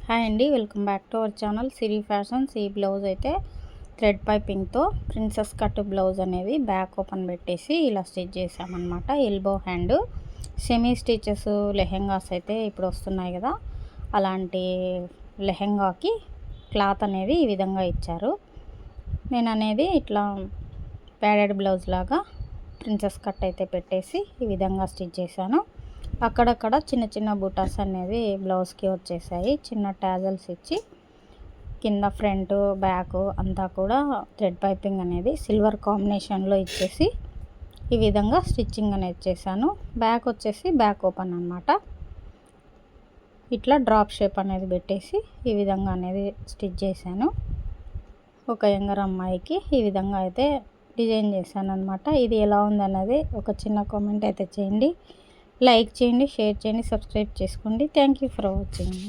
Hi అండి, welcome back to our channel Siri fashions. ఈ blouse అయితే థ్రెడ్ పైపింగ్తో ప్రిన్సెస్ కట్ బ్లౌజ్ అనేది back open పెట్టేసి ఇలా స్టిచ్ చేసామన్నమాట. Elbow hand semi stitches lehengas అయితే ఇప్పుడు వస్తున్నాయి కదా, అలాంటి లెహెంగాకి క్లాత్ అనేది ఈ విధంగా ఇచ్చారు. నేను అనేది ఇట్లా ప్యాడెడ్ బ్లౌజ్ లాగా ప్రిన్సెస్ కట్ అయితే పెట్టేసి ఈ విధంగా స్టిచ్ చేశాను. అక్కడక్కడ చిన్న చిన్న బుటాస్ అనేది బ్లౌజ్కి వచ్చేసాయి. చిన్న టాజల్స్ ఇచ్చి కింద ఫ్రంట్ బ్యాక్ అంతా కూడా థ్రెడ్ పైపింగ్ అనేది సిల్వర్ కాంబినేషన్లో ఇచ్చేసి ఈ విధంగా స్టిచ్చింగ్ అనేది చేశాను. బ్యాక్ వచ్చేసి బ్యాక్ ఓపెన్ అన్నమాట. ఇట్లా డ్రాప్ షేప్ అనేది పెట్టేసి ఈ విధంగా అనేది స్టిచ్ చేశాను. ఒక యంగర్ అమ్మాయికి ఈ విధంగా అయితే డిజైన్ చేశాను అనమాట. ఇది ఎలా ఉందన్నది ఒక చిన్న కామెంట్ అయితే చేయండి. లైక్ చేయండి, షేర్ చేయండి, సబ్స్క్రైబ్ చేసుకోండి. Thank you for watching.